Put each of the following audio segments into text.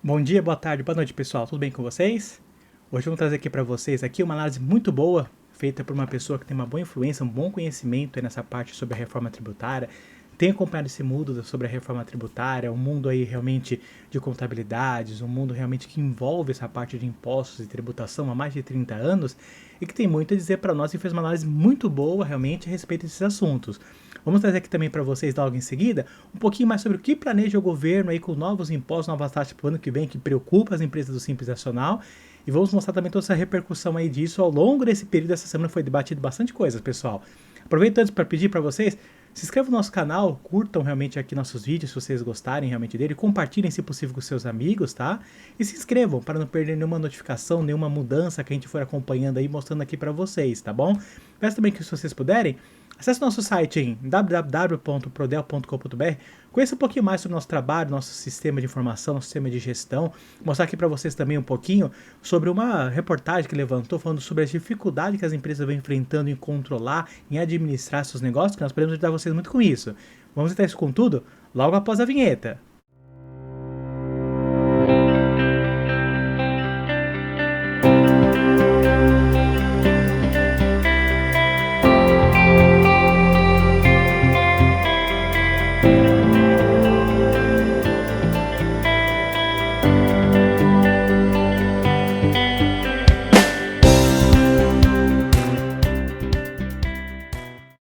Bom dia, boa tarde, boa noite, pessoal. Tudo bem com vocês? Hoje eu vou trazer aqui para vocês aqui uma análise muito boa, feita por uma pessoa que tem uma boa influência, um bom conhecimento aí nessa parte sobre a reforma tributária. Tem acompanhado esse mundo sobre a reforma tributária, um mundo aí realmente de contabilidades, um mundo realmente que envolve essa parte de impostos e tributação há mais de 30 anos e que tem muito a dizer para nós e fez uma análise muito boa realmente a respeito desses assuntos. Vamos trazer aqui também para vocês logo em seguida um pouquinho mais sobre o que planeja o governo aí com novos impostos, novas taxas para o ano que vem que preocupa as empresas do Simples Nacional. E vamos mostrar também toda essa repercussão aí disso ao longo desse período. Essa semana foi debatido bastante coisas, pessoal. Aproveito antes para pedir para vocês, se inscrevam no nosso canal, curtam realmente aqui nossos vídeos se vocês gostarem realmente dele, compartilhem se possível com seus amigos, tá? E se inscrevam para não perder nenhuma notificação, nenhuma mudança que a gente for acompanhando aí, mostrando aqui para vocês, tá bom? Peço também que se vocês puderem, acesse nosso site em www.prodel.com.br, conheça um pouquinho mais sobre o nosso trabalho, nosso sistema de informação, nosso sistema de gestão, mostrar aqui para vocês também um pouquinho sobre uma reportagem que levantou falando sobre as dificuldades que as empresas vêm enfrentando em controlar, em administrar seus negócios, que nós podemos ajudar vocês muito com isso. Vamos tentar isso com tudo logo após a vinheta.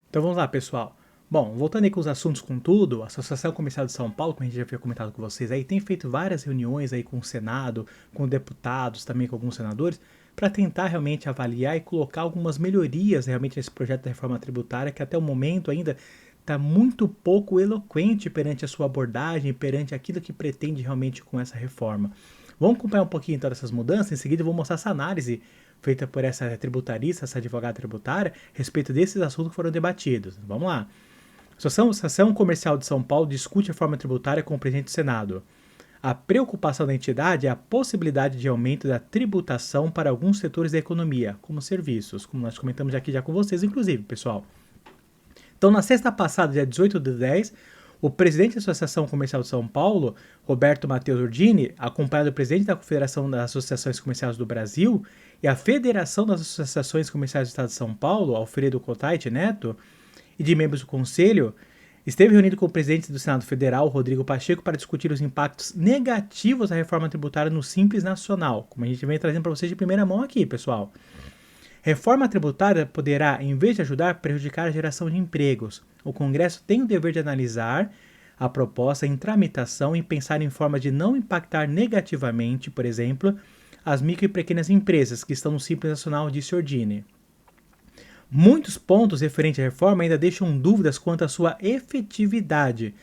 Então vamos lá, pessoal. Bom, voltando aí com os assuntos com tudo, a Associação Comercial de São Paulo, como a gente já havia comentado com vocês aí, tem feito várias reuniões aí com o Senado, com deputados, também com alguns senadores, para tentar realmente avaliar e colocar algumas melhorias realmente nesse projeto da reforma tributária, que até o momento ainda está muito pouco eloquente perante a sua abordagem, perante aquilo que pretende realmente com essa reforma. Vamos acompanhar um pouquinho então dessas mudanças, em seguida eu vou mostrar essa análise feita por essa tributarista, essa advogada tributária, a respeito desses assuntos que foram debatidos. Vamos lá. A Associação Comercial de São Paulo discute a reforma tributária com o presidente do Senado. A preocupação da entidade é a possibilidade de aumento da tributação para alguns setores da economia, como serviços, como nós comentamos aqui já com vocês, inclusive, pessoal. Então, na sexta passada, dia 18/10, o presidente da Associação Comercial de São Paulo, Roberto Matheus Urdini, acompanhado do presidente da Confederação das Associações Comerciais do Brasil e a Federação das Associações Comerciais do Estado de São Paulo, Alfredo Cotait Neto, e de membros do Conselho, esteve reunido com o presidente do Senado Federal, Rodrigo Pacheco, para discutir os impactos negativos da reforma tributária no Simples Nacional, como a gente vem trazendo para vocês de primeira mão aqui, pessoal. Reforma tributária poderá, em vez de ajudar, prejudicar a geração de empregos. O Congresso tem o dever de analisar a proposta em tramitação e pensar em forma de não impactar negativamente, por exemplo, as micro e pequenas empresas que estão no Simples Nacional, disse Urdini. Muitos pontos referentes à reforma ainda deixam dúvidas quanto à sua efetividade.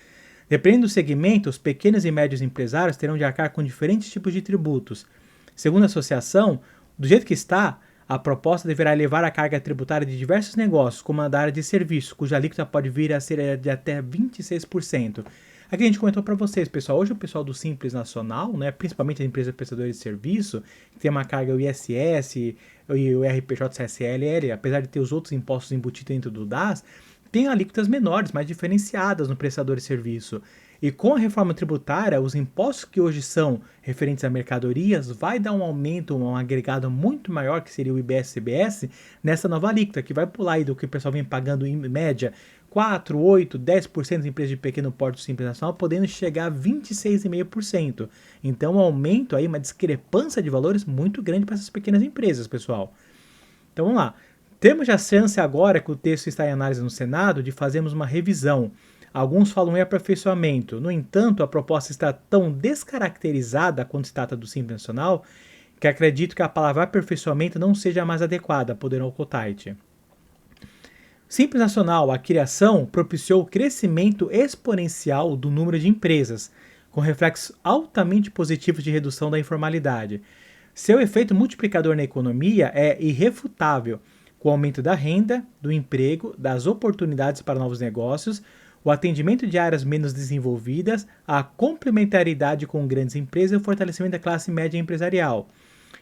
Dependendo do segmento, os pequenos e médios empresários terão de arcar com diferentes tipos de tributos. Segundo a associação, do jeito que está, a proposta deverá elevar a carga tributária de diversos negócios, como a da área de serviços, cuja alíquota pode vir a ser de até 26%. Aqui a gente comentou para vocês, pessoal, hoje o pessoal do Simples Nacional, né, principalmente as empresas prestadoras de serviço, que tem uma carga o ISS e o RPJ-CSLL, apesar de ter os outros impostos embutidos dentro do DAS, tem alíquotas menores, mais diferenciadas no prestador de serviço. E com a reforma tributária, os impostos que hoje são referentes a mercadorias vai dar um aumento, um agregado muito maior, que seria o IBS-CBS, nessa nova alíquota, que vai pular aí do que o pessoal vem pagando em média 4, 8, 10% das empresas de pequeno porte Simples Nacional, podendo chegar a 26,5%. Então, um aumento aí, uma discrepância de valores muito grande para essas pequenas empresas, pessoal. Então, vamos lá. Temos a chance agora, que o texto está em análise no Senado, de fazermos uma revisão. Alguns falam em aperfeiçoamento. No entanto, a proposta está tão descaracterizada quando se trata do Simples Nacional que acredito que a palavra aperfeiçoamento não seja a mais adequada, poderão Cotait. Simples Nacional, a criação propiciou o crescimento exponencial do número de empresas, com reflexos altamente positivos de redução da informalidade. Seu efeito multiplicador na economia é irrefutável, com o aumento da renda, do emprego, das oportunidades para novos negócios, o atendimento de áreas menos desenvolvidas, a complementaridade com grandes empresas e o fortalecimento da classe média empresarial.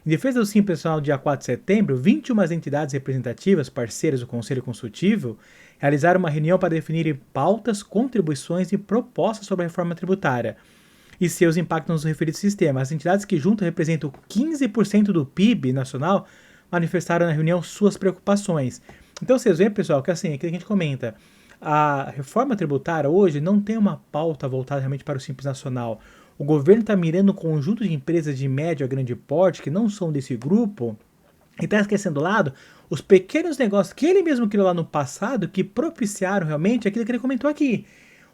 Em defesa do Simples Nacional, dia 4 de setembro, 21 entidades representativas, parceiras do Conselho Consultivo, realizaram uma reunião para definir pautas, contribuições e propostas sobre a reforma tributária. e seus impactos nos referidos sistemas. As entidades que juntas representam 15% do PIB nacional manifestaram na reunião suas preocupações. Então vocês veem, pessoal, que assim, aquilo que a gente comenta, a reforma tributária hoje não tem uma pauta voltada realmente para o Simples Nacional. O governo está mirando um conjunto de empresas de médio a grande porte que não são desse grupo e está esquecendo do lado os pequenos negócios que ele mesmo criou lá no passado que propiciaram realmente aquilo que ele comentou aqui.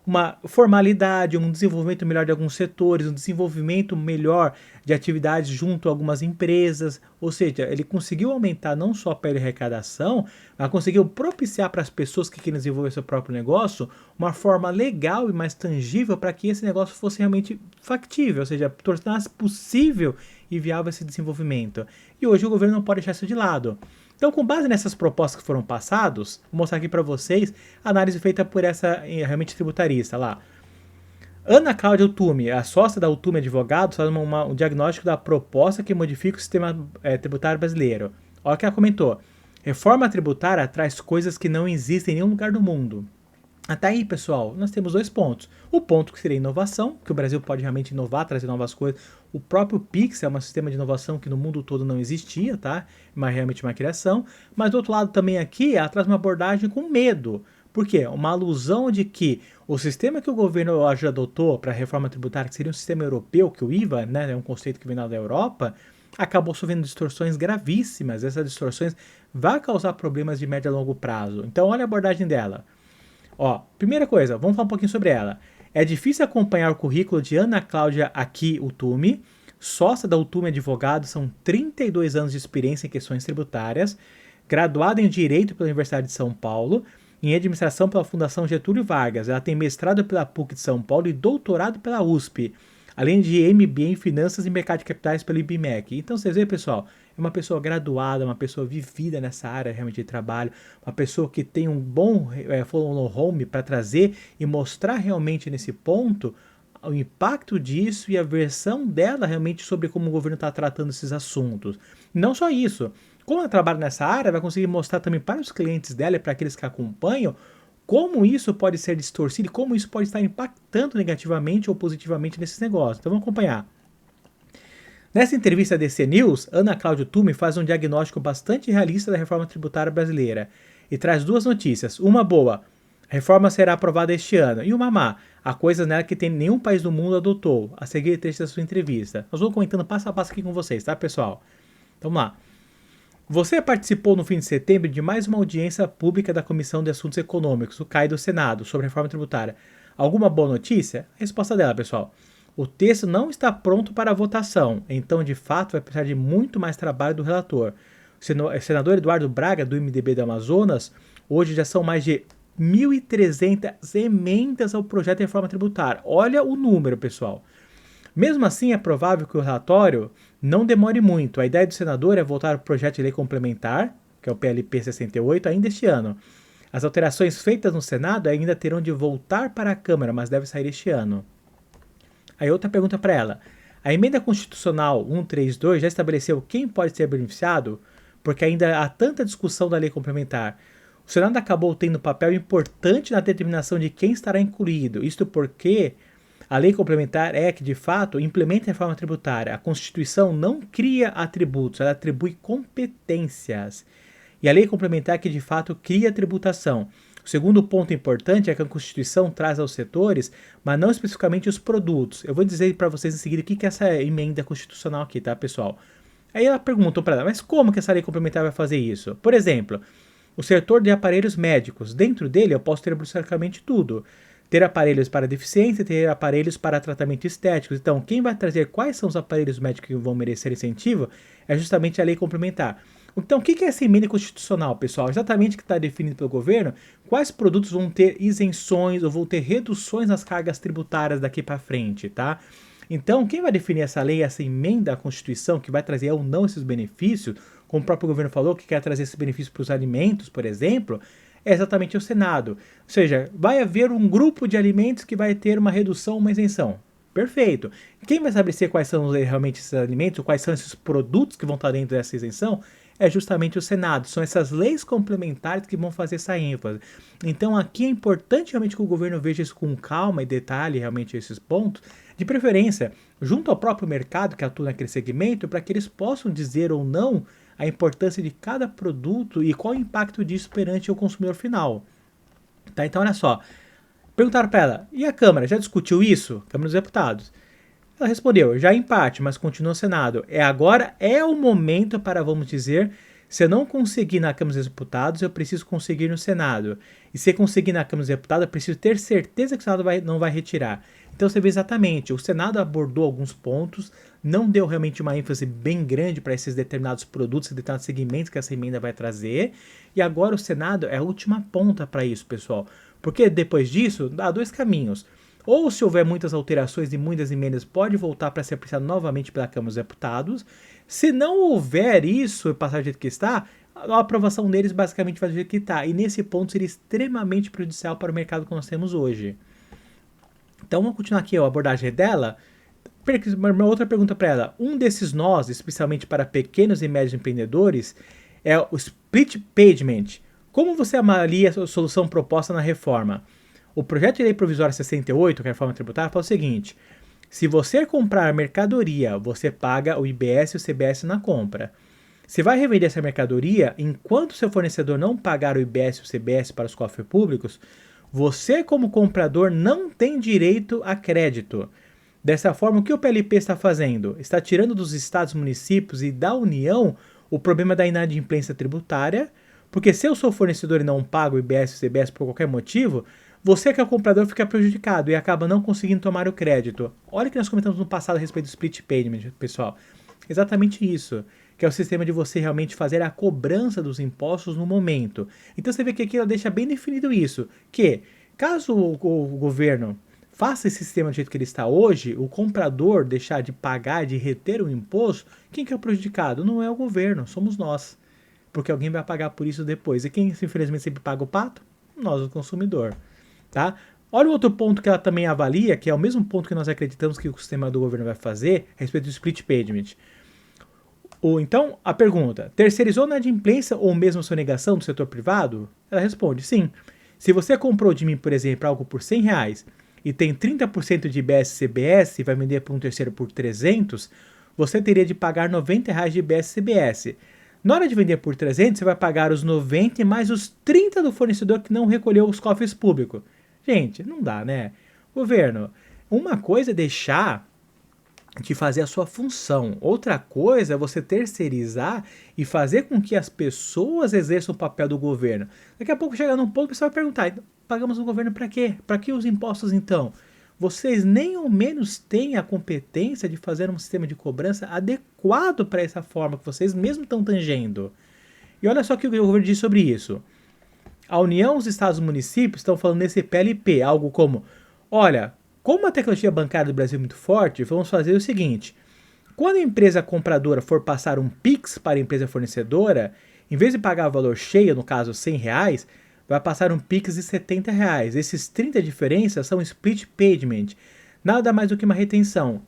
Uma formalidade, um desenvolvimento melhor de alguns setores, um desenvolvimento melhor de atividades junto a algumas empresas, ou seja, ele conseguiu aumentar não só a arrecadação, mas conseguiu propiciar para as pessoas que querem desenvolver seu próprio negócio uma forma legal e mais tangível para que esse negócio fosse realmente factível, ou seja, tornasse possível e viável esse desenvolvimento. E hoje o governo não pode deixar isso de lado. Então, com base nessas propostas que foram passadas, vou mostrar aqui para vocês a análise feita por essa realmente tributarista lá. Ana Cláudia Utume, a sócia da Utume Advogados, faz um diagnóstico da proposta que modifica o sistema tributário brasileiro. Olha o que ela comentou. Reforma tributária traz coisas que não existem em nenhum lugar do mundo. Até aí, pessoal, nós temos dois pontos. O ponto que seria inovação, que o Brasil pode realmente inovar, trazer novas coisas. O próprio Pix é um sistema de inovação que no mundo todo não existia, tá? Mas realmente uma criação. Mas do outro lado também aqui, ela traz uma abordagem com medo. Por quê? Uma alusão de que o sistema que o governo hoje adotou para a reforma tributária, que seria um sistema europeu, que o IVA, né, é um conceito que vem lá da Europa, acabou sofrendo distorções gravíssimas. Essas distorções vão causar problemas de médio a longo prazo. Então, olha a abordagem dela. Ó, primeira coisa, vamos falar um pouquinho sobre ela. É difícil acompanhar o currículo de Ana Cláudia Aqui Utume, sócia da Utume Advogados, são 32 anos de experiência em questões tributárias, graduada em Direito pela Universidade de São Paulo, em Administração pela Fundação Getúlio Vargas. Ela tem mestrado pela PUC de São Paulo e doutorado pela USP, além de MBA em Finanças e Mercado de Capitais pelo IBMEC. Então, vocês veem, pessoal, é uma pessoa graduada, uma pessoa vivida nessa área realmente de trabalho, uma pessoa que tem um bom follow home para trazer e mostrar realmente nesse ponto o impacto disso e a versão dela realmente sobre como o governo está tratando esses assuntos. Não só isso, como ela trabalha nessa área, vai conseguir mostrar também para os clientes dela e para aqueles que acompanham como isso pode ser distorcido e como isso pode estar impactando negativamente ou positivamente nesses negócios. Então vamos acompanhar. Nessa entrevista à DC News, Ana Cláudia Utume faz um diagnóstico bastante realista da reforma tributária brasileira e traz duas notícias. Uma boa, a reforma será aprovada este ano, e uma má, há coisas nela que nenhum país do mundo adotou. A seguir trecho da sua entrevista. Nós vamos comentando passo a passo aqui com vocês, tá, pessoal? Então vamos lá. Você participou no fim de setembro de mais uma audiência pública da Comissão de Assuntos Econômicos, o CAI do Senado, sobre a reforma tributária. Alguma boa notícia? A resposta dela, pessoal. O texto não está pronto para votação, então de fato vai precisar de muito mais trabalho do relator. O senador Eduardo Braga, do MDB do Amazonas, hoje já são mais de 1.300 emendas ao projeto de reforma tributária. Olha o número, pessoal. Mesmo assim, é provável que o relatório não demore muito. A ideia do senador é voltar ao projeto de lei complementar, que é o PLP 68, ainda este ano. As alterações feitas no Senado ainda terão de voltar para a Câmara, mas deve sair este ano. Aí outra pergunta para ela. A emenda constitucional 132 já estabeleceu quem pode ser beneficiado? Porque ainda há tanta discussão da lei complementar. O Senado acabou tendo um papel importante na determinação de quem estará incluído. Isto porque a lei complementar é que, de fato, implementa a reforma tributária. A Constituição não cria atributos, ela atribui competências. E a lei complementar é que, de fato, cria a tributação. O segundo ponto importante é que a Constituição traz aos setores, mas não especificamente os produtos. Eu vou dizer para vocês em seguida o que é essa emenda constitucional aqui, tá, pessoal? Aí ela pergunta para ela, mas como que essa lei complementar vai fazer isso? Por exemplo, o setor de aparelhos médicos. Dentro dele eu posso ter basicamente tudo. Ter aparelhos para deficiência, ter aparelhos para tratamento estético. Então, quem vai trazer quais são os aparelhos médicos que vão merecer incentivo é justamente a lei complementar. Então, o que é essa emenda constitucional, pessoal? Exatamente o que está definido pelo governo, quais produtos vão ter isenções ou vão ter reduções nas cargas tributárias daqui para frente, tá? Então, quem vai definir essa lei, essa emenda à Constituição, que vai trazer ou não esses benefícios, como o próprio governo falou, que quer trazer esses benefícios para os alimentos, por exemplo, é exatamente o Senado. Ou seja, vai haver um grupo de alimentos que vai ter uma redução, uma isenção. Perfeito. Quem vai estabelecer quais são realmente esses alimentos, quais são esses produtos que vão estar dentro dessa isenção, é justamente o Senado. São essas leis complementares que vão fazer essa ênfase. Então aqui é importante realmente que o governo veja isso com calma e detalhe realmente esses pontos, de preferência junto ao próprio mercado que atua naquele segmento, para que eles possam dizer ou não a importância de cada produto e qual o impacto disso perante o consumidor final. Tá? Então olha só, perguntaram para ela, e a Câmara, já discutiu isso? Câmara dos Deputados. Ela respondeu, já em parte, mas continua no Senado. Agora é o momento para, vamos dizer, se eu não conseguir na Câmara dos Deputados, eu preciso conseguir no Senado. E se conseguir na Câmara dos Deputados, eu preciso ter certeza que o Senado não vai retirar. Então você vê exatamente, o Senado abordou alguns pontos, não deu realmente uma ênfase bem grande para esses determinados produtos, determinados segmentos que essa emenda vai trazer. E agora o Senado é a última ponta para isso, pessoal. Porque depois disso, há dois caminhos. Ou se houver muitas alterações e muitas emendas, pode voltar para ser apreciado novamente pela Câmara dos Deputados. Se não houver isso e passar do jeito que está, a aprovação deles basicamente vai do jeito que está. E nesse ponto seria extremamente prejudicial para o mercado que nós temos hoje. Então vamos continuar aqui a abordagem dela. Uma outra pergunta para ela. Um desses nós, especialmente para pequenos e médios empreendedores, é o split payment. Como você avalia a solução proposta na reforma? O projeto de lei provisória 68, que é a reforma tributária, fala o seguinte: se você comprar mercadoria, você paga o IBS e o CBS na compra. Se vai revender essa mercadoria, enquanto seu fornecedor não pagar o IBS e o CBS para os cofres públicos, você, como comprador, não tem direito a crédito. Dessa forma, o que o PLP está fazendo? Está tirando dos estados, municípios e da União o problema da inadimplência tributária, porque se eu sou fornecedor e não pago o IBS e o CBS por qualquer motivo, você que é o comprador fica prejudicado e acaba não conseguindo tomar o crédito. Olha o que nós comentamos no passado a respeito do split payment, pessoal. Exatamente isso, que é o sistema de você realmente fazer a cobrança dos impostos no momento. Então você vê que aqui ela deixa bem definido isso, que caso o governo faça esse sistema do jeito que ele está hoje, o comprador deixar de pagar, de reter o imposto, quem que é o prejudicado? Não é o governo, somos nós. Porque alguém vai pagar por isso depois. E quem, infelizmente, sempre paga o pato? Nós, o consumidor. Tá? Olha o outro ponto que ela também avalia, que é o mesmo ponto que nós acreditamos que o sistema do governo vai fazer, a respeito do split payment. Então, a pergunta, terceirizou na inadimplência ou mesmo sonegação do setor privado? Ela responde, sim. Se você comprou de mim, por exemplo, algo por R$100 e tem 30% de IBS e CBS e vai vender para um terceiro por 300, você teria de pagar R$90 de IBS e CBS. Na hora de vender por 300, você vai pagar os 90 mais os 30 do fornecedor que não recolheu os cofres públicos. Gente, não dá, né? Governo, uma coisa é deixar de fazer a sua função. Outra coisa é você terceirizar e fazer com que as pessoas exerçam o papel do governo. Daqui a pouco chega num ponto, o pessoal vai perguntar, pagamos o governo para quê? Para que os impostos então? Vocês nem ao menos têm a competência de fazer um sistema de cobrança adequado para essa forma que vocês mesmos estão tangendo. E olha só o que o governo diz sobre isso. A União, os estados e municípios estão falando nesse PLP, algo como, olha, como a tecnologia bancária do Brasil é muito forte, vamos fazer o seguinte, quando a empresa compradora for passar um PIX para a empresa fornecedora, em vez de pagar o valor cheio, no caso R$100, vai passar um PIX de R$70. Esses 30 diferenças são split payment, nada mais do que uma retenção.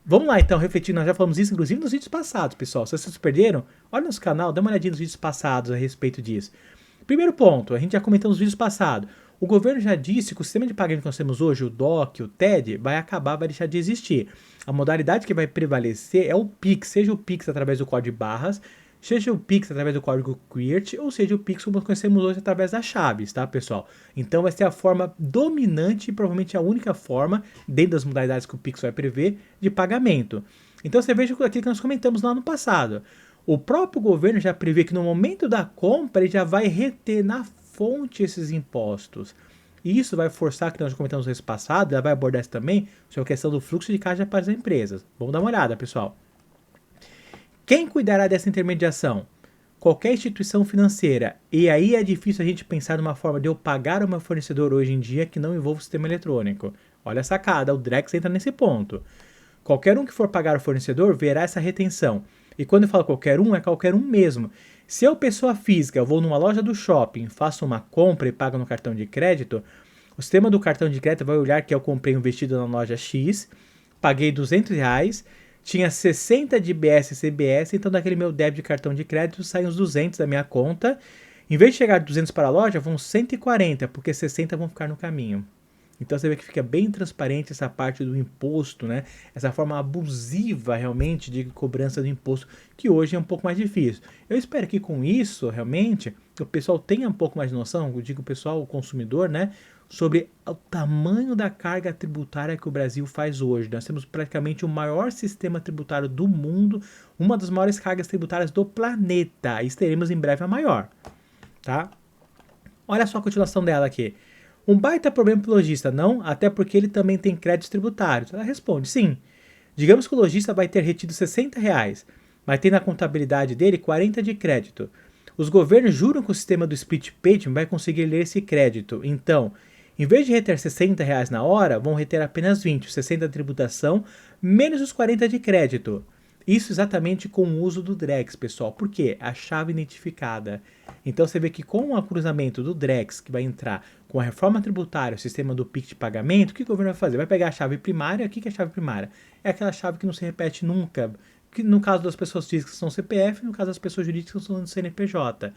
Vamos lá então, refletir, nós já falamos isso inclusive nos vídeos passados, pessoal. Se vocês perderam, olha no nosso canal, dá uma olhadinha nos vídeos passados a respeito disso. Primeiro ponto, a gente já comentou nos vídeos passados. O governo já disse que o sistema de pagamento que nós temos hoje, o DOC, o TED, vai acabar, vai deixar de existir. A modalidade que vai prevalecer é o PIX, seja o PIX através do código de barras, seja o PIX através do código QWIRT, ou seja o PIX como nós conhecemos hoje através das chaves, tá, pessoal? Então vai ser a forma dominante e provavelmente a única forma, dentro das modalidades que o PIX vai prever, de pagamento. Então você veja aquilo que nós comentamos lá no passado. O próprio governo já prevê que no momento da compra ele já vai reter na fonte esses impostos. E isso vai forçar, que nós comentamos no mês passado, ela vai abordar isso também, sobre a questão do fluxo de caixa para as empresas. Vamos dar uma olhada, pessoal. Quem cuidará dessa intermediação? Qualquer instituição financeira. E aí é difícil a gente pensar numa forma de eu pagar o meu fornecedor hoje em dia que não envolva o sistema eletrônico. Olha a sacada, o Drex entra nesse ponto. Qualquer um que for pagar o fornecedor verá essa retenção. E quando eu falo qualquer um, é qualquer um mesmo. Se eu, pessoa física, eu vou numa loja do shopping, faço uma compra e pago no cartão de crédito, o sistema do cartão de crédito vai olhar que eu comprei um vestido na loja X, paguei R$200, tinha 60 de IBS e CBS, então daquele meu débito de cartão de crédito saem os 200 da minha conta. Em vez de chegar 200 para a loja, vão 140, porque 60 vão ficar no caminho. Então você vê que fica bem transparente essa parte do imposto, né? Essa forma abusiva realmente de cobrança do imposto, que hoje é um pouco mais difícil. Eu espero que com isso, realmente, o pessoal tenha um pouco mais de noção, eu digo o pessoal, o consumidor, né? Sobre o tamanho da carga tributária que o Brasil faz hoje. Nós temos praticamente o maior sistema tributário do mundo, uma das maiores cargas tributárias do planeta. E teremos em breve a maior, tá? Olha só a continuação dela aqui. Um baita problema para o lojista, não? Até porque ele também tem créditos tributários. Ela responde, sim. Digamos que o lojista vai ter retido R$60, mas tem na contabilidade dele 40 de crédito. Os governos juram que o sistema do split payment vai conseguir ler esse crédito. Então, em vez de reter R$60 na hora, vão reter apenas 20, 60 de tributação, menos os 40 de crédito. Isso exatamente com o uso do Drex, pessoal. Por quê? A chave identificada. Então você vê que com o cruzamento do Drex, que vai entrar com a reforma tributária, o sistema do PIX de pagamento, o que o governo vai fazer? Vai pegar a chave primária. O que é a chave primária? É aquela chave que não se repete nunca. Que no caso das pessoas físicas são CPF, no caso das pessoas jurídicas são CNPJ.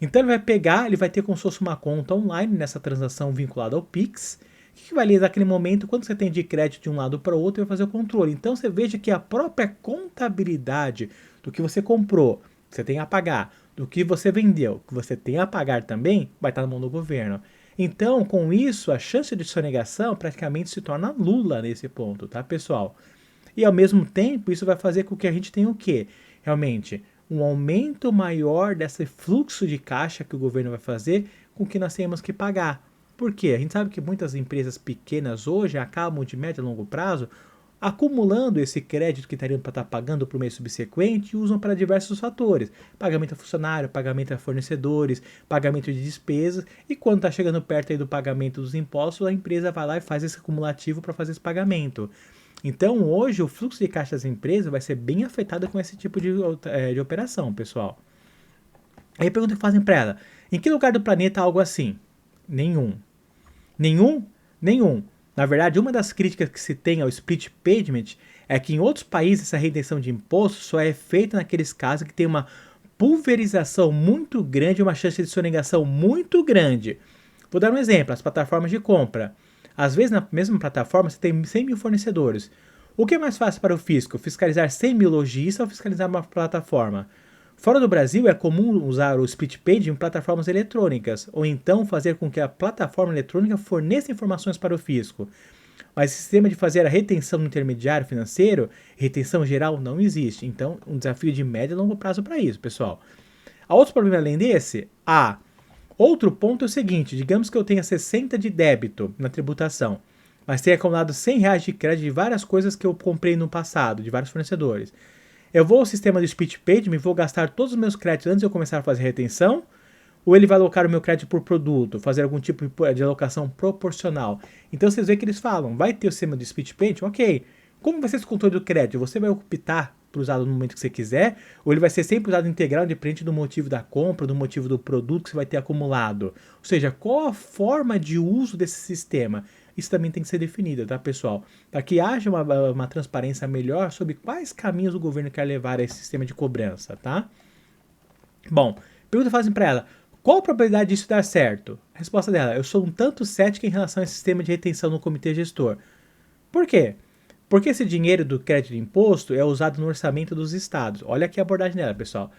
Então ele vai pegar, ele vai ter como se fosse uma conta online nessa transação vinculada ao PIX, que vai ler naquele momento quanto você tem de crédito de um lado para o outro e vai fazer o controle. Então você veja que a própria contabilidade do que você comprou, que você tem a pagar, do que você vendeu, que você tem a pagar também, vai estar na mão do governo. Então, com isso, a chance de sonegação praticamente se torna nula nesse ponto, tá, pessoal? E ao mesmo tempo, isso vai fazer com que a gente tenha o quê? Realmente, um aumento maior desse fluxo de caixa que o governo vai fazer com que nós tenhamos que pagar. Por quê? A gente sabe que muitas empresas pequenas hoje acabam de médio a longo prazo acumulando esse crédito que estariam para estar pagando para o mês subsequente e usam para diversos fatores. Pagamento a funcionário, pagamento a fornecedores, pagamento de despesas e quando está chegando perto aí do pagamento dos impostos, a empresa vai lá e faz esse acumulativo para fazer esse pagamento. Então hoje o fluxo de caixa das empresas vai ser bem afetado com esse tipo de operação, pessoal. Aí a pergunta que fazem para ela, em que lugar do planeta há algo assim? Nenhum. Nenhum? Nenhum. Na verdade, uma das críticas que se tem ao split payment é que em outros países essa retenção de imposto só é feita naqueles casos que tem uma pulverização muito grande, uma chance de sonegação muito grande. Vou dar um exemplo, as plataformas de compra. Às vezes na mesma plataforma você tem 100 mil fornecedores. O que é mais fácil para o fisco? Fiscalizar 100 mil lojistas ou fiscalizar uma plataforma? Fora do Brasil, é comum usar o split payment em plataformas eletrônicas, ou então fazer com que a plataforma eletrônica forneça informações para o fisco. Mas o sistema de fazer a retenção no intermediário financeiro, retenção geral, não existe. Então, um desafio de médio e longo prazo para isso, pessoal. Há outro problema além desse? Outro ponto é o seguinte, digamos que eu tenha 60 de débito na tributação, mas tenha acumulado R$100 de crédito de várias coisas que eu comprei no passado, de vários fornecedores. Eu vou ao sistema do split payment e vou gastar todos os meus créditos antes de eu começar a fazer retenção? Ou ele vai alocar o meu crédito por produto, fazer algum tipo de alocação proporcional? Então vocês veem que eles falam, vai ter o sistema do split payment? Ok. Como vai ser esse controle do crédito? Você vai optar por usá-lo no momento que você quiser? Ou ele vai ser sempre usado integral, independente do motivo da compra, do motivo do produto que você vai ter acumulado? Ou seja, qual a forma de uso desse sistema? Isso também tem que ser definido, tá, pessoal? Para que haja uma transparência melhor sobre quais caminhos o governo quer levar a esse sistema de cobrança, tá? Bom, pergunta fazem para ela, qual a probabilidade disso dar certo? A resposta dela, eu sou um tanto cética em relação a esse sistema de retenção no comitê gestor. Por quê? Porque esse dinheiro do crédito de imposto é usado no orçamento dos estados. Olha aqui a abordagem dela, pessoal.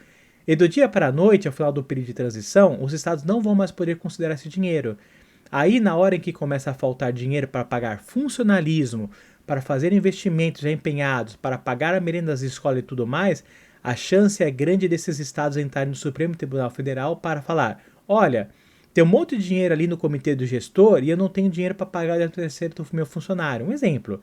E do dia para a noite, ao final do período de transição, os estados não vão mais poder considerar esse dinheiro. Aí, na hora em que começa a faltar dinheiro para pagar funcionalismo, para fazer investimentos já empenhados, para pagar a merenda das escolas e tudo mais, a chance é grande desses estados entrarem no Supremo Tribunal Federal para falar, olha, tem um monte de dinheiro ali no comitê do gestor e eu não tenho dinheiro para pagar o terceiro do meu funcionário. Um exemplo.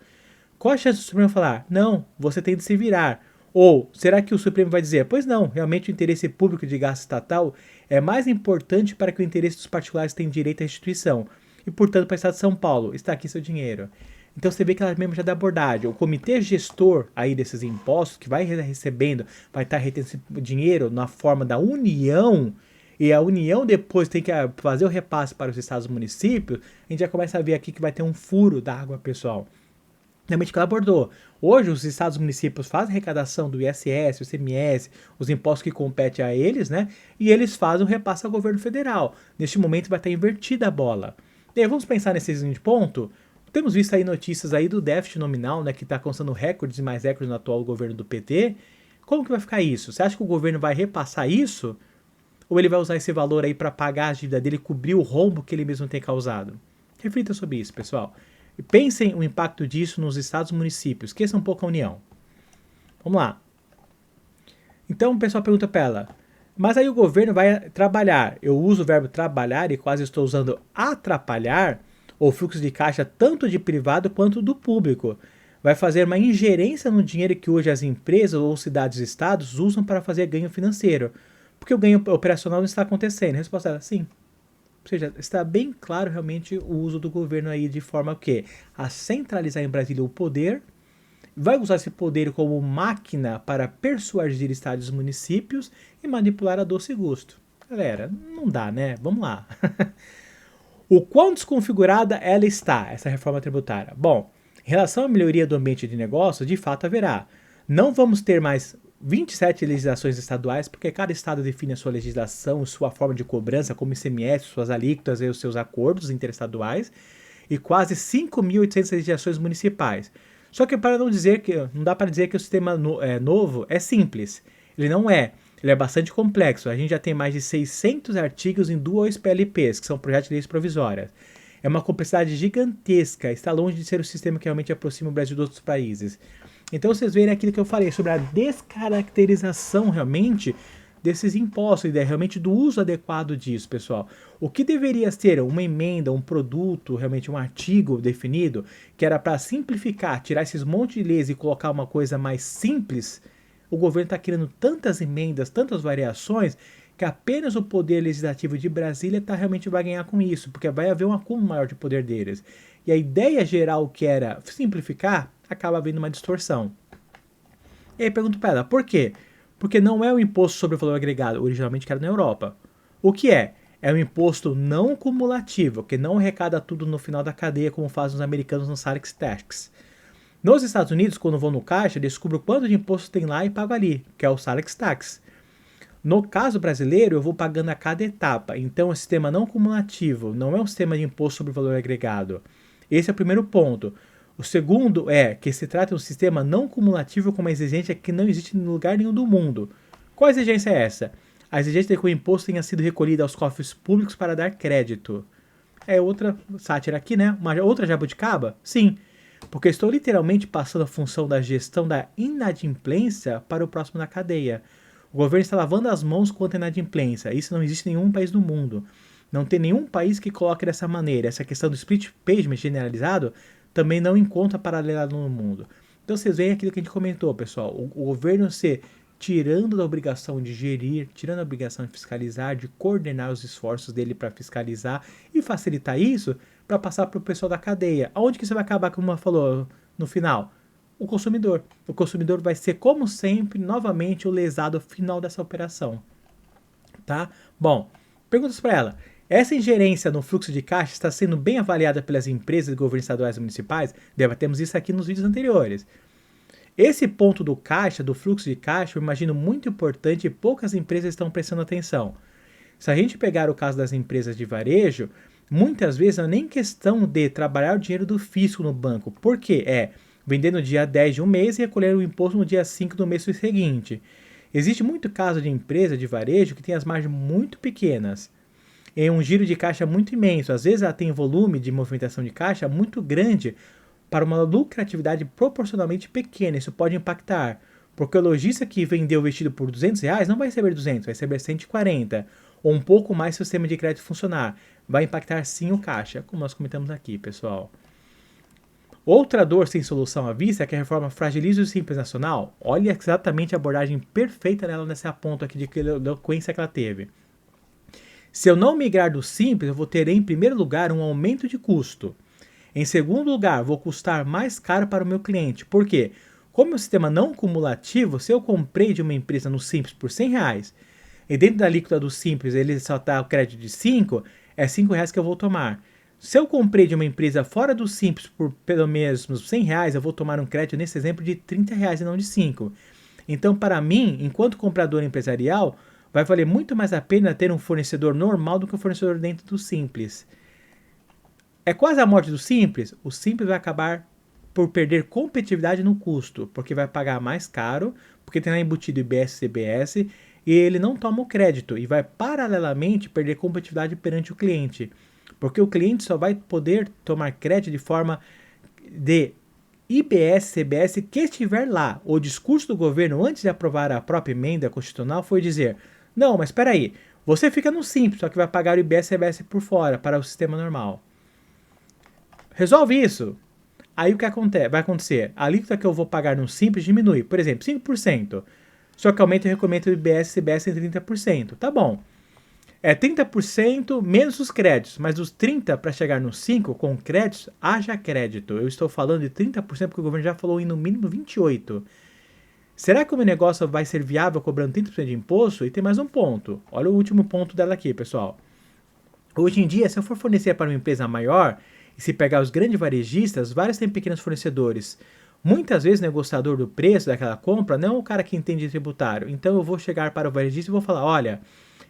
Qual a chance do Supremo falar, não, você tem de se virar? Ou será que o Supremo vai dizer, pois não, realmente o interesse público de gasto estatal é mais importante para que o interesse dos particulares tenha direito à restituição. E, portanto, para o Estado de São Paulo, está aqui seu dinheiro. Então você vê que ela mesmo já dá abordagem. O comitê gestor aí desses impostos, que vai recebendo, vai estar retendo esse dinheiro na forma da União, e a União depois tem que fazer o repasse para os estados e municípios, a gente já começa a ver aqui que vai ter um furo da água, pessoal. realmente que ela abordou. Hoje, os estados e municípios fazem arrecadação do ISS, o ICMS, os impostos que competem a eles, né? E eles fazem o repasse ao governo federal. Neste momento vai estar invertida a bola. E aí, vamos pensar nesse seguinte ponto. Temos visto aí notícias aí do déficit nominal, né? Que está constando recordes e mais recordes no atual governo do PT. Como que vai ficar isso? Você acha que o governo vai repassar isso? Ou ele vai usar esse valor aí para pagar a dívida dele e cobrir o rombo que ele mesmo tem causado? Reflita sobre isso, pessoal. E pensem o impacto disso nos estados e municípios. Esqueça um pouco a União. Vamos lá. Então o pessoal pergunta para ela, mas aí o governo vai trabalhar. Eu uso o verbo trabalhar e quase estou usando atrapalhar o fluxo de caixa tanto de privado quanto do público. Vai fazer uma ingerência no dinheiro que hoje as empresas ou cidades e estados usam para fazer ganho financeiro. Porque o ganho operacional não está acontecendo. A resposta é sim. Ou seja, está bem claro realmente o uso do governo aí de forma que a centralizar em Brasília o poder, vai usar esse poder como máquina para persuadir estados e municípios e manipular a doce gosto. Galera, não dá, né? Vamos lá. O quão desconfigurada ela está, essa reforma tributária? Bom, em relação à melhoria do ambiente de negócio, de fato haverá. Não vamos ter mais 27 legislações estaduais, porque cada estado define a sua legislação, sua forma de cobrança, como ICMS, suas alíquotas e os seus acordos interestaduais, e quase 5.800 legislações municipais. Só que para não dizer que não dá para dizer que o sistema novo é simples. Ele não é. Ele é bastante complexo. A gente já tem mais de 600 artigos em 2 PLPs, que são projetos de leis provisórias. É uma complexidade gigantesca, está longe de ser o sistema que realmente aproxima o Brasil de outros países. Então vocês veem aquilo que eu falei sobre a descaracterização realmente desses impostos e realmente do uso adequado disso, pessoal. O que deveria ser uma emenda, um produto, realmente um artigo definido, que era para simplificar, tirar esses montes de leis e colocar uma coisa mais simples, o governo está criando tantas emendas, tantas variações, que apenas o poder legislativo de Brasília realmente vai ganhar com isso, porque vai haver um acúmulo maior de poder deles. E a ideia geral que era simplificar, acaba havendo uma distorção. E aí pergunto para ela, por quê? Porque não é o imposto sobre o valor agregado, originalmente que era na Europa. O que é? É um imposto não cumulativo, que não arrecada tudo no final da cadeia, como fazem os americanos no Sales Tax. Nos Estados Unidos, quando vou no caixa, descubro quanto de imposto tem lá e pago ali, que é o Sales Tax. No caso brasileiro, eu vou pagando a cada etapa, então é um sistema não cumulativo, não é um sistema de imposto sobre o valor agregado. Esse é o primeiro ponto. O segundo é que se trata de um sistema não cumulativo com uma exigência que não existe em lugar nenhum do mundo. Qual exigência é essa? A exigência de que o imposto tenha sido recolhido aos cofres públicos para dar crédito. É outra sátira aqui, né? Uma outra jabuticaba? Sim, porque estou literalmente passando a função da gestão da inadimplência para o próximo na cadeia. O governo está lavando as mãos contra a inadimplência. Isso não existe em nenhum país do mundo. Não tem nenhum país que coloque dessa maneira. Essa questão do split payment generalizado também não encontra paralelo no mundo. Então vocês veem aquilo que a gente comentou, pessoal. O governo se tirando da obrigação de gerir, tirando a obrigação de fiscalizar, de coordenar os esforços dele para fiscalizar e facilitar isso para passar para o pessoal da cadeia. Aonde que isso vai acabar, como ela falou no final? O consumidor. O consumidor vai ser, como sempre, novamente o lesado final dessa operação. Tá? Bom, perguntas para ela. Essa ingerência no fluxo de caixa está sendo bem avaliada pelas empresas de governo estaduais e municipais? Debatemos isso aqui nos vídeos anteriores. Esse ponto do caixa, do fluxo de caixa, eu imagino muito importante e poucas empresas estão prestando atenção. Se a gente pegar o caso das empresas de varejo, muitas vezes não é nem questão de trabalhar o dinheiro do fisco no banco. Por quê? Vender no dia 10 de um mês e recolher o imposto no dia 5 do mês seguinte. Existe muito caso de empresa de varejo que tem as margens muito pequenas, em um giro de caixa muito imenso. Às vezes ela tem volume de movimentação de caixa muito grande para uma lucratividade proporcionalmente pequena. Isso pode impactar, porque o lojista que vendeu o vestido por R$200 não vai receber 200, vai receber 140, ou um pouco mais se o sistema de crédito funcionar. Vai impactar sim o caixa, como nós comentamos aqui, pessoal. Outra dor sem solução à vista é que a reforma fragiliza o Simples Nacional. Olha exatamente a abordagem perfeita nela nesse ponto aqui de eloquência que ela teve. Se eu não migrar do Simples, eu vou ter em primeiro lugar um aumento de custo. Em segundo lugar, vou custar mais caro para o meu cliente. Por quê? Como é um sistema não cumulativo, se eu comprei de uma empresa no Simples por R$100 e dentro da alíquota do Simples ele só dá o crédito de 5, é R$5 que eu vou tomar. Se eu comprei de uma empresa fora do Simples por pelo menos R$ 100, eu vou tomar um crédito nesse exemplo de R$ 30 e não de 5. Então, para mim, enquanto comprador empresarial, vai valer muito mais a pena ter um fornecedor normal do que um fornecedor dentro do Simples. É quase a morte do Simples? O Simples vai acabar por perder competitividade no custo, porque vai pagar mais caro, porque tem lá embutido IBS e CBS, e ele não toma o crédito e vai paralelamente perder competitividade perante o cliente, porque o cliente só vai poder tomar crédito de forma de IBS, CBS que estiver lá. O discurso do governo antes de aprovar a própria emenda constitucional foi dizer: não, mas espera aí, você fica no Simples, só que vai pagar o IBS e CBS por fora para o sistema normal. Resolve isso. Aí o que vai acontecer? A alíquota que eu vou pagar no Simples diminui, por exemplo, 5%. Só que aumenta o recomendo do IBS e CBS em 30%. Tá bom. É 30% menos os créditos, mas os 30% para chegar nos 5% com créditos, haja crédito. Eu estou falando de 30% porque o governo já falou em no mínimo 28%. Será que o meu negócio vai ser viável cobrando 30% de imposto? E tem mais um ponto. Olha o último ponto dela aqui, pessoal. Hoje em dia, se eu for fornecer para uma empresa maior, e se pegar os grandes varejistas, vários têm pequenos fornecedores. Muitas vezes o negociador do preço daquela compra não é o cara que entende de tributário. Então eu vou chegar para o varejista e vou falar: olha,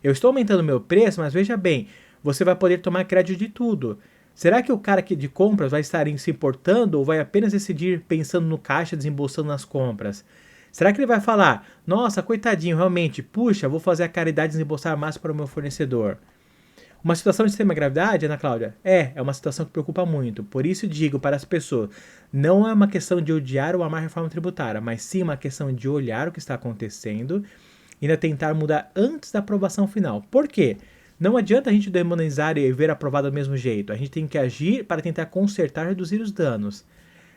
eu estou aumentando o meu preço, mas veja bem, você vai poder tomar crédito de tudo. Será que o cara de compras vai estar se importando ou vai apenas decidir pensando no caixa, desembolsando nas compras? Será que ele vai falar: nossa, coitadinho, realmente, puxa, vou fazer a caridade e desembolsar mais para o meu fornecedor? Uma situação de extrema gravidade, Ana Cláudia? É uma situação que preocupa muito. Por isso digo para as pessoas, não é uma questão de odiar ou amar a reforma tributária, mas sim uma questão de olhar o que está acontecendo e ainda tentar mudar antes da aprovação final. Por quê? Não adianta a gente demonizar e ver aprovado do mesmo jeito. A gente tem que agir para tentar consertar e reduzir os danos.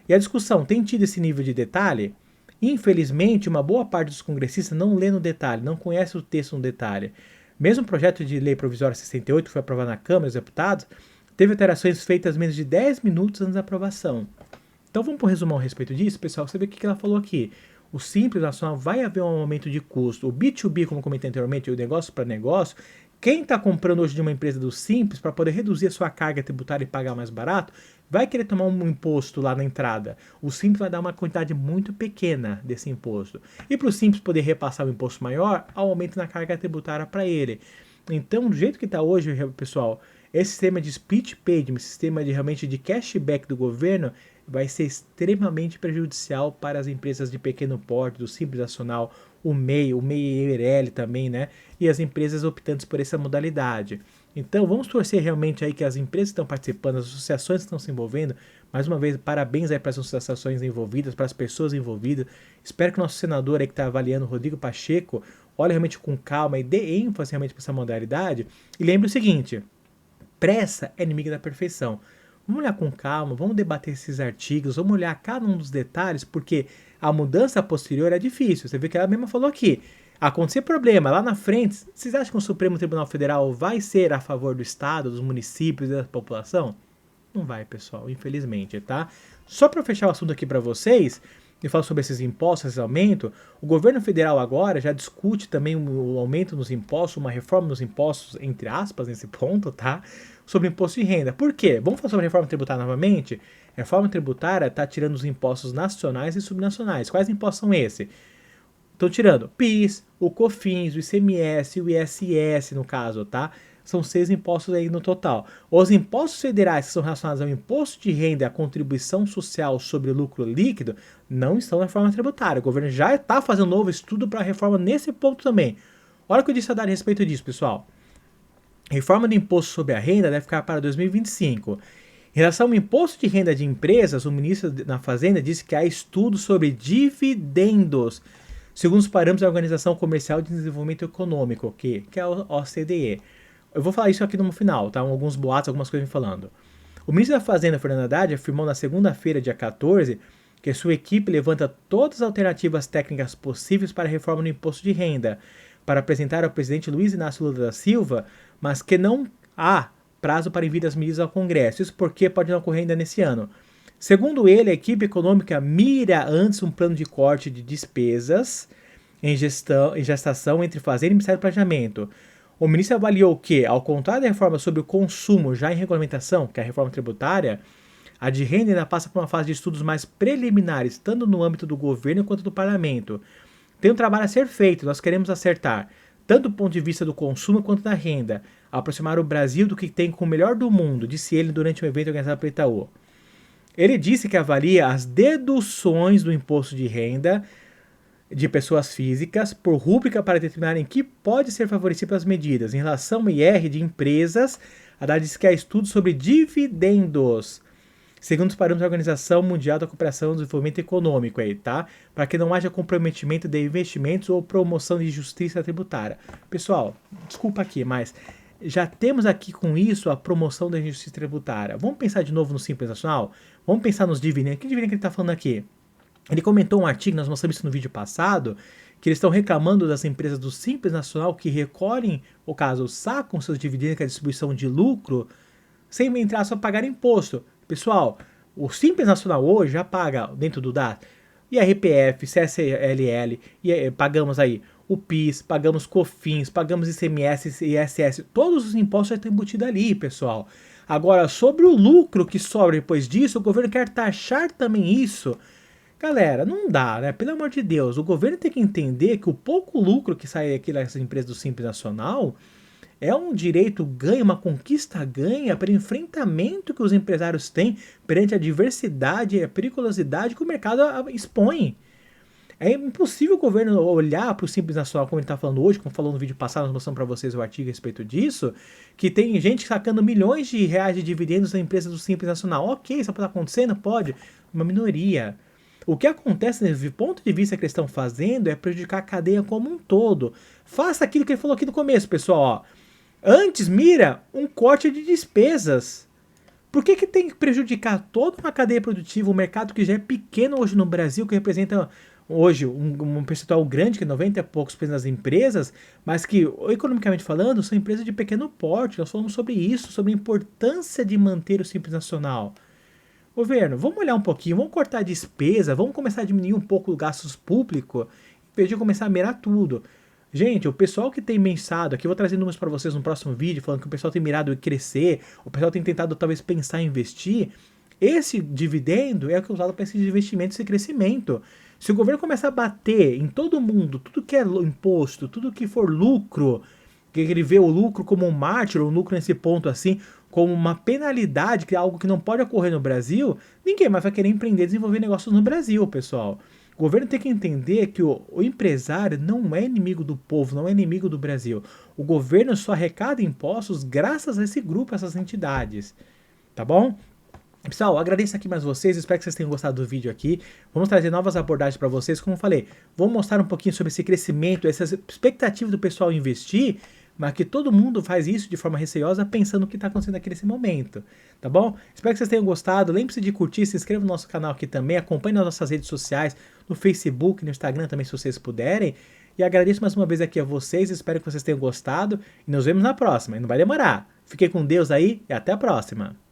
E a discussão tem tido esse nível de detalhe? Infelizmente, uma boa parte dos congressistas não lê no detalhe, não conhece o texto no detalhe. Mesmo o projeto de lei provisória 68, que foi aprovado na Câmara dos Deputados, teve alterações feitas menos de 10 minutos antes da aprovação. Então vamos para um resumão a respeito disso, pessoal. Você vê o que ela falou aqui. O Simples Nacional vai haver um aumento de custo. O B2B, como comentei anteriormente, o negócio para negócio, quem está comprando hoje de uma empresa do Simples para poder reduzir a sua carga tributária e pagar mais barato, vai querer tomar um imposto lá na entrada. O Simples vai dar uma quantidade muito pequena desse imposto. E para o Simples poder repassar o imposto maior, há um aumento na carga tributária para ele. Então, do jeito que está hoje, pessoal, esse sistema de split pay, sistema de realmente de cashback do governo, vai ser extremamente prejudicial para as empresas de pequeno porte, do Simples Nacional, o MEI Eireli também, né? E as empresas optantes por essa modalidade. Então, vamos torcer realmente aí que as empresas que estão participando, as associações que estão se envolvendo. Mais uma vez, parabéns aí para as associações envolvidas, para as pessoas envolvidas. Espero que o nosso senador aí que está avaliando, Rodrigo Pacheco, olhe realmente com calma e dê ênfase realmente para essa modalidade. E lembre o seguinte: pressa é inimiga da perfeição. Vamos olhar com calma, vamos debater esses artigos, vamos olhar cada um dos detalhes, porque a mudança posterior é difícil. Você vê que ela mesma falou aqui. Acontecer problema lá na frente, vocês acham que o Supremo Tribunal Federal vai ser a favor do Estado, dos municípios e da população? Não vai, pessoal, infelizmente, tá? Só para fechar o assunto aqui para vocês, e falar sobre esses impostos, esse aumento, o governo federal agora já discute também o aumento nos impostos, uma reforma nos impostos, entre aspas, nesse ponto, tá? Sobre imposto de renda. Por quê? Vamos falar sobre a reforma tributária novamente? A reforma tributária está tirando os impostos nacionais e subnacionais. Quais impostos são esses? Estão tirando PIS, o COFINS, o ICMS, o ISS, no caso, tá? São 6 impostos aí no total. Os impostos federais que são relacionados ao imposto de renda e à contribuição social sobre o lucro líquido não estão na reforma tributária. O governo já está fazendo um novo estudo para a reforma nesse ponto também. Olha o que eu disse a dar a respeito disso, pessoal. Reforma do imposto sobre a renda deve ficar para 2025. Em relação ao imposto de renda de empresas, o ministro da Fazenda disse que há estudos sobre dividendos, segundo os parâmetros da Organização Comercial de Desenvolvimento Econômico, que é a OCDE. Eu vou falar isso aqui no final, tá? Alguns boatos, algumas coisas me falando. O ministro da Fazenda, Fernando Haddad, afirmou na segunda-feira, dia 14, que a sua equipe levanta todas as alternativas técnicas possíveis para a reforma do imposto de renda, para apresentar ao presidente Luiz Inácio Lula da Silva, mas que não há prazo para envio das medidas ao Congresso. Isso porque pode não ocorrer ainda nesse ano. Segundo ele, a equipe econômica mira antes um plano de corte de despesas em gestação entre Fazenda e Ministério do Planejamento. O ministro avaliou que, ao contrário da reforma sobre o consumo já em regulamentação, que é a reforma tributária, a de renda ainda passa por uma fase de estudos mais preliminares, tanto no âmbito do governo quanto do parlamento. Tem um trabalho a ser feito, nós queremos acertar, tanto do ponto de vista do consumo quanto da renda, aproximar o Brasil do que tem com o melhor do mundo, disse ele durante um evento organizado pelo Itaú. Ele disse que avalia as deduções do imposto de renda de pessoas físicas por rúbrica para determinar em que pode ser favorecido pelas medidas. Em relação ao IR de empresas, a Haddad disse que há estudos sobre dividendos, segundo os parâmetros da Organização Mundial da Cooperação e Desenvolvimento Econômico, aí, tá? Para que não haja comprometimento de investimentos ou promoção de justiça tributária. Pessoal, desculpa aqui, mas já temos aqui com isso a promoção da justiça tributária. Vamos pensar de novo no Simples Nacional? Vamos pensar nos dividendos. Que dividendo que ele está falando aqui? Ele comentou um artigo, nós mostramos isso no vídeo passado, que eles estão reclamando das empresas do Simples Nacional que recolhem, ou caso sacam seus dividendos com a distribuição de lucro, sem entrar só pagar imposto. Pessoal, o Simples Nacional hoje já paga dentro do DAT IRPF, CSLL, e pagamos aí o PIS, pagamos COFINS, pagamos ICMS e ISS, todos os impostos já estão embutidos ali, pessoal. Agora, sobre o lucro que sobra depois disso, o governo quer taxar também isso. Galera, não dá, né? Pelo amor de Deus, o governo tem que entender que o pouco lucro que sai aqui dessas empresas do Simples Nacional é um direito ganho, uma conquista ganha para o enfrentamento que os empresários têm perante a diversidade e a periculosidade que o mercado expõe. É impossível o governo olhar para o Simples Nacional, como ele está falando hoje, como falou no vídeo passado, nós mostramos para vocês o artigo a respeito disso, que tem gente sacando milhões de reais de dividendos da empresa do Simples Nacional. Ok, isso pode estar acontecendo? Pode. Uma minoria. O que acontece, do ponto de vista que eles estão fazendo, é prejudicar a cadeia como um todo. Faça aquilo que ele falou aqui no começo, pessoal. Ó. Antes, mira um corte de despesas. Por que tem que prejudicar toda uma cadeia produtiva, um mercado que já é pequeno hoje no Brasil, que representa hoje um percentual grande, que é 90 e poucos por cento das empresas, mas que, economicamente falando, são empresas de pequeno porte. Nós falamos sobre isso, sobre a importância de manter o Simples Nacional. Governo, vamos olhar um pouquinho, vamos cortar a despesa, vamos começar a diminuir um pouco os gastos públicos, em vez de começar a mirar tudo. Gente, o pessoal que tem pensado, aqui eu vou trazer números para vocês no próximo vídeo, falando que o pessoal tem mirado em crescer, o pessoal tem tentado talvez pensar em investir, esse dividendo é o que é usado para esses investimentos e crescimento. Se o governo começar a bater em todo mundo, tudo que é imposto, tudo que for lucro, que ele vê o lucro como um mártir, o lucro nesse ponto assim, como uma penalidade, que é algo que não pode ocorrer no Brasil, ninguém mais vai querer empreender e desenvolver negócios no Brasil, pessoal. O governo tem que entender que o empresário não é inimigo do povo, não é inimigo do Brasil. O governo só arrecada impostos graças a esse grupo, a essas entidades. Tá bom? Pessoal, agradeço aqui mais vocês, espero que vocês tenham gostado do vídeo aqui. Vamos trazer novas abordagens para vocês, como eu falei, vamos mostrar um pouquinho sobre esse crescimento, essas expectativas do pessoal investir, mas que todo mundo faz isso de forma receosa, pensando o que está acontecendo aqui nesse momento, tá bom? Espero que vocês tenham gostado, lembre-se de curtir, se inscreva no nosso canal aqui também, acompanhe nas nossas redes sociais, no Facebook, no Instagram também, se vocês puderem, e agradeço mais uma vez aqui a vocês, espero que vocês tenham gostado, e nos vemos na próxima, e não vai demorar. Fiquem com Deus aí, e até a próxima!